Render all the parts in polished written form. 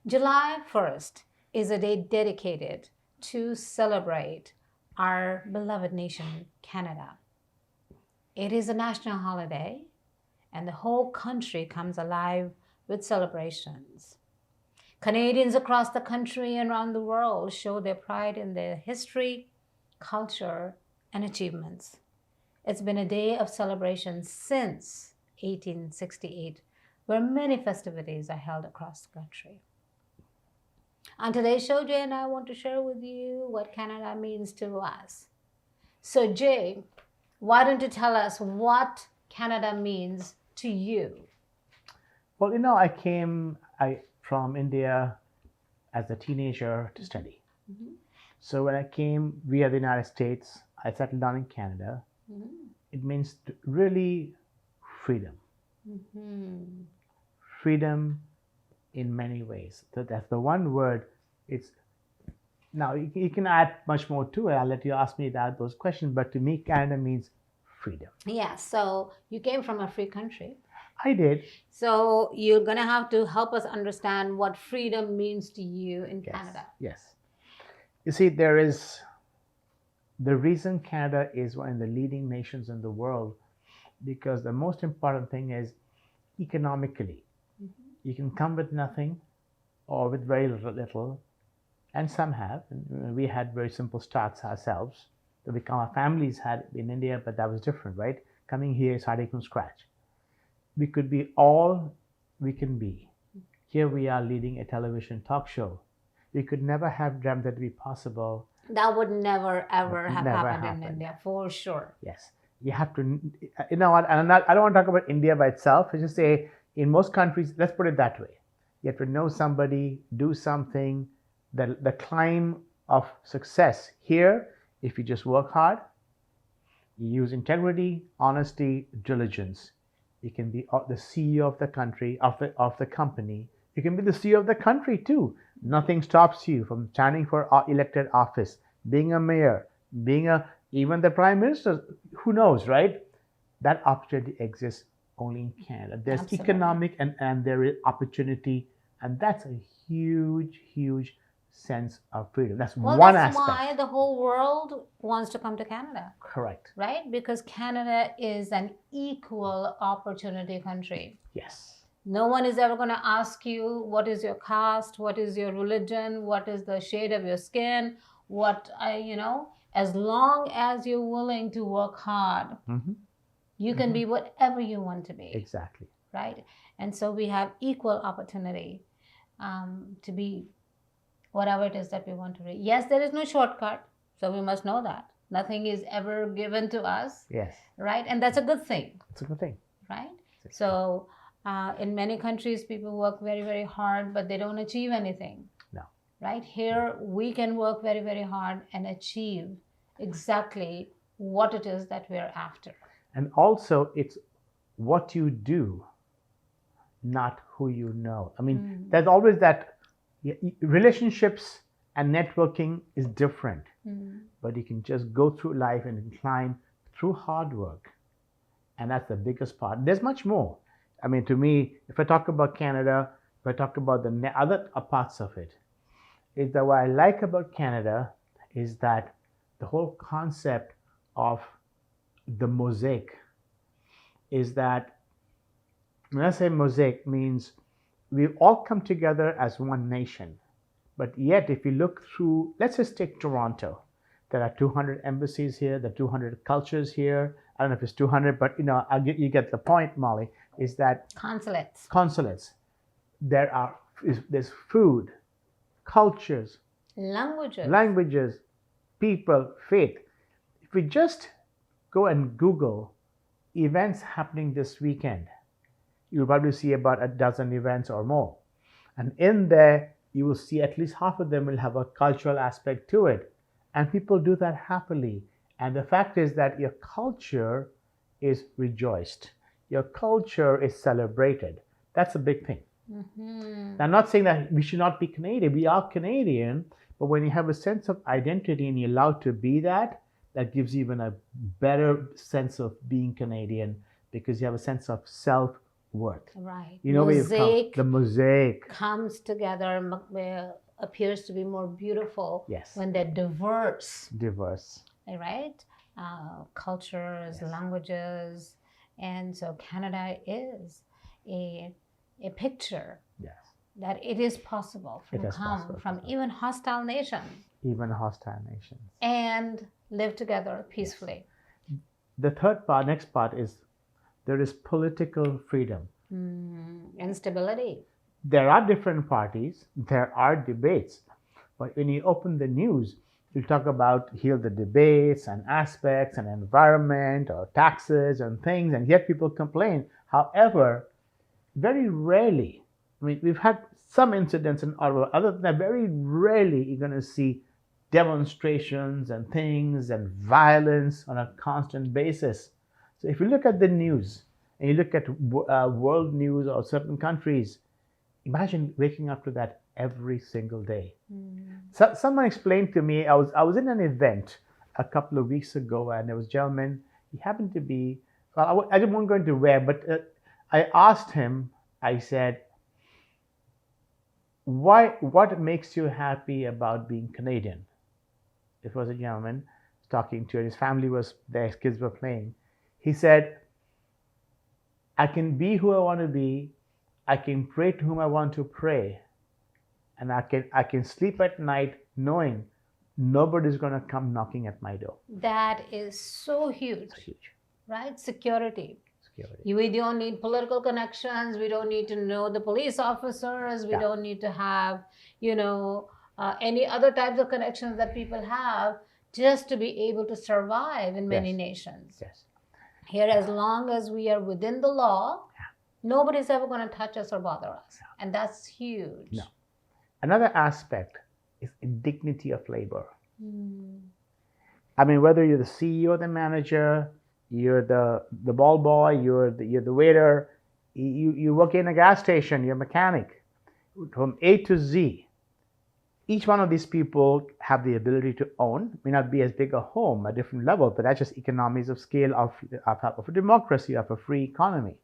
July 1st is a day dedicated to celebrate our beloved nation, Canada. It is a national holiday, and the whole country comes alive with celebrations. Canadians across the country and around the world show their pride in their history, culture, and achievements. It's been a day of celebration since 1868, where many festivities are held across the country. On today's show, Jay and I want to share with you what Canada means to us. So, Jay, why don't you tell us what Canada means to you? Well, I came from India as a teenager to study. Mhm. So when I came via the United States, I settled down in Canada. Mhm. It means really freedom. Mhm. Freedom in many ways. So that's the one word. It's now you can add much more to it. I'll let you ask me those questions. But to me, Canada means freedom. Yeah, so you came from a free country. I did. So you're going to have to help us understand what freedom means to you in Yes. Canada. Yes. You see, there is the reason Canada is one of the leading nations in the world because the most important thing is economically. Mhm. You can come with nothing or with very little, and some have. And we had very simple starts ourselves. Our families had in India, but that was different, right? Coming here, starting from scratch. We could be all we can be. Here we are leading a television talk show. We could never have dreamt that it'd be possible. That would never, ever have Never happened in happened. India, for sure. Yes. You have to, you know what, and I don't want to talk about India by itself. I just say in most countries, let's put it that way. You have to know somebody, do something. The climb of success here, if you just work hard, you use integrity, honesty, diligence. You can be the CEO of the country, of the company. You can be the CEO of the country too. Nothing stops you from standing for elected office, being a mayor, even the prime minister. Who knows, right? That opportunity exists only in Canada. There's Absolutely. economic and there is opportunity, and that's a huge sense of freedom. That's Well, one that's aspect. why the whole world wants to come to Canada, Correct. right? Because Canada is an equal opportunity country. Yes. No one is ever going to ask you what is your caste, what is your religion, what is the shade of your skin, as long as you're willing to work hard, Mhm. you can be whatever you want to be, Exactly. right? And so we have equal opportunity to be whatever it is that we want to be. Yes, there is no shortcut, so we must know that. Nothing is ever given to us, Yes. right? And that's a good thing, It's a good thing. right? So in many countries, people work very, very hard, but they don't achieve anything. No. Right? Here, we can work very, very hard and achieve exactly what it is that we're after. And also, it's what you do, not who you know. I mean, there's always that relationships and networking is different, but you can just go through life and climb through hard work. And that's the biggest part. There's much more. I mean, to me, if I talk about Canada, if I talk about the other parts of it, is that what I like about Canada is that the whole concept of the mosaic is that when I say mosaic means we all come together as one nation. But yet, if you look through, let's just take Toronto. There are 200 embassies here, there are 200 cultures here. I don't know if it's 200, but you get the point, Molly, is that consulates. There's food, cultures, languages, people, faith. If we just go and Google events happening this weekend, you'll probably see about a dozen events or more. And in there, you will see at least half of them will have a cultural aspect to it. And people do that happily. And the fact is that your culture is rejoiced. Your culture is celebrated. That's a big thing. Mm-hmm. I'm not saying that we should not be Canadian. We are Canadian. But when you have a sense of identity and you're allowed to be that gives you even a better sense of being Canadian because you have a sense of self worth. Right. You know where you've come. Mosaic The mosaic. comes together, appears to be more beautiful Yes. when they're diverse. Diverse. Right? Cultures, Yes. languages. And so Canada is a picture Yes. that it is possible It to is come possible. from even hostile nations Even hostile nations. and live together peacefully. The third part, next part is there is political freedom. And stability. There are different parties, there are debates, but when you open the news, you talk about here the debates and aspects and environment or taxes and things, and yet people complain. However, very rarely, I mean, we've had some incidents in Ottawa, other than that, very rarely you're going to see demonstrations and things and violence on a constant basis. So if you look at the news and you look at world news or certain countries, imagine waking up to that every single day. So someone explained to me, I was in an event a couple of weeks ago, and there was a gentleman. He happened to be, well, I didn't want to go into where, but I asked him. I said, what makes you happy about being Canadian? It was a gentleman talking to, and his family was there, his kids were playing. He said, I can be who I want to be, I can pray to whom I want to pray, and I can sleep at night knowing nobody's going to come knocking at my door. That is so huge. It's huge. Right? Security. Security. We don't need political connections. We don't need to know the police officers. We don't need to have, any other types of connections that people have just to be able to survive in many nations. Yes. Here, as long as we are within the law, nobody's ever going to touch us or bother us. And that's huge. No. Another aspect is dignity of labor. I mean, whether you're the CEO, the manager, you're the ball boy, you're the waiter, you work in a gas station, you're a mechanic, from A to Z. Each one of these people have the ability to own, may not be as big a home, a different level, but that's just economies of scale of a democracy, of a free economy.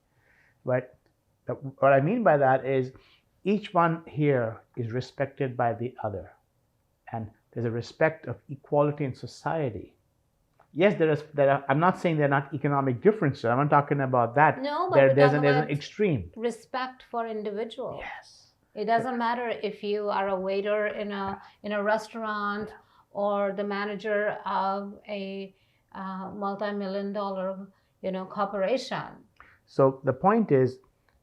But what I mean by that is each one here is respected by the other. And there's a respect of equality in society. Yes, there are, I'm not saying there are not economic differences. I'm not talking about that. No, but there's an extreme. Respect for individuals. Yes. It doesn't matter if you are a waiter in a restaurant or the manager of a multi-million-dollar corporation. So the point is,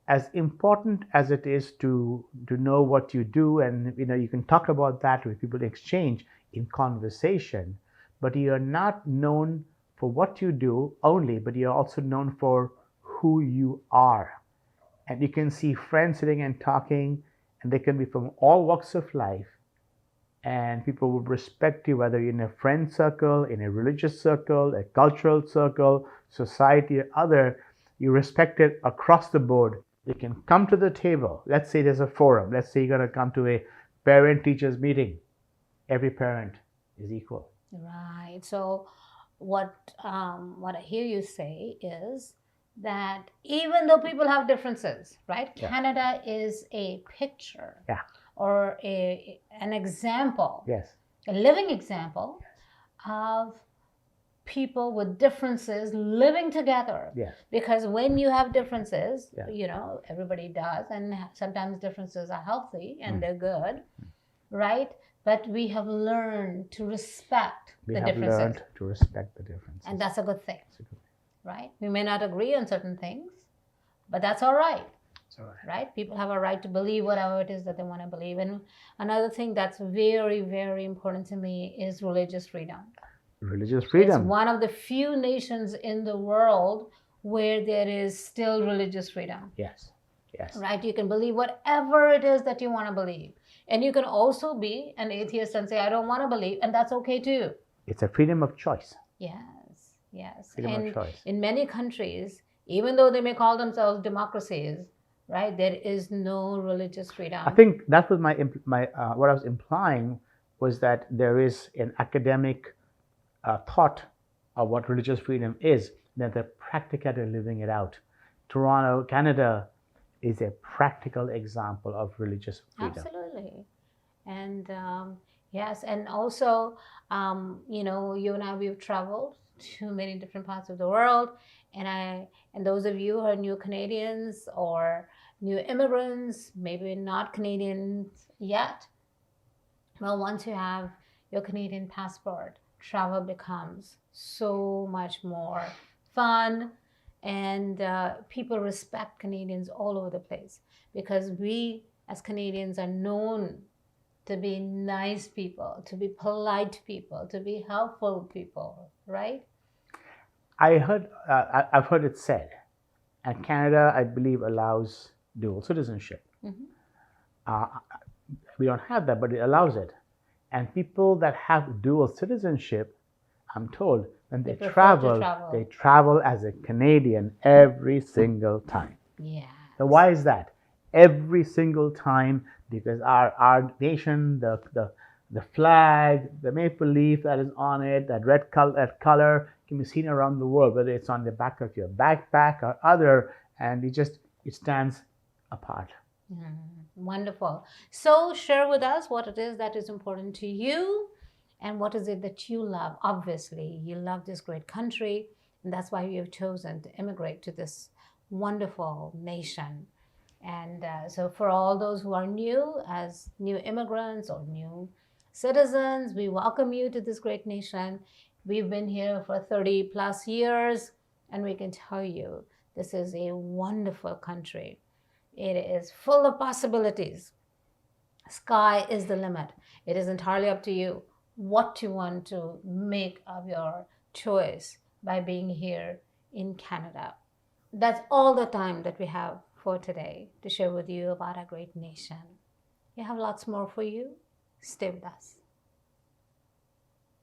as important as it is to know what you do, and you can talk about that with people, exchange in conversation, but you're not known for what you do only, but you're also known for who you are. And you can see friends sitting and talking, and they can be from all walks of life, and people will respect you, whether you're in a friend circle, in a religious circle, a cultural circle, society, or other. You respect it across the board. You can come to the table. Let's say there's a forum. Let's say you're going to come to a parent-teachers meeting. Every parent is equal. Right. So what I hear you say is that even though people have differences, right? Canada is a picture or an example, a living example of people with differences living together. Because when you have differences, everybody does, and sometimes differences are healthy and they're good, right? But we have learned to respect the differences. And that's a good thing. Right? We may not agree on certain things, but that's all right. Right? People have a right to believe whatever it is that they want to believe. And another thing that's very, very important to me is religious freedom. Religious freedom. It's one of the few nations in the world where there is still religious freedom. Yes. Right? You can believe whatever it is that you want to believe. And you can also be an atheist and say, I don't want to believe, and that's okay too. It's a freedom of choice. Yes. Freedom of choice. In many countries, even though they may call themselves democracies, right, there is no religious freedom. I think that was my what I was implying was that there is an academic thought of what religious freedom is, that the practicality of living it out. Toronto, Canada, is a practical example of religious freedom. Absolutely. And yes, and also, you and I, we've traveled to many different parts of the world. And those of you who are new Canadians or new immigrants, maybe not Canadians yet, well, once you have your Canadian passport, travel becomes so much more fun, and people respect Canadians all over the place because we as Canadians are known to be nice people, to be polite people, to be helpful people, right? I've heard it said, and Canada, I believe, allows dual citizenship. Mm-hmm. We don't have that, but it allows it. And people that have dual citizenship, I'm told, when they travel as a Canadian every single time. Yeah. So why is that? Every single time, because our nation, the flag, the maple leaf that is on it, that color can be seen around the world, whether it's on the back of your backpack or other, and it stands apart. Wonderful. So share with us what it is that is important to you and what is it that you love. Obviously, you love this great country, and that's why you have chosen to immigrate to this wonderful nation. And so for all those who are new, as new immigrants or new citizens, we welcome you to this great nation. We've been here for 30 plus years, and we can tell you this is a wonderful country. It is full of possibilities. Sky is the limit. It is entirely up to you what you want to make of your choice by being here in Canada. That's all the time that we have for today to share with you about our great nation. We have lots more for you. Stay with us.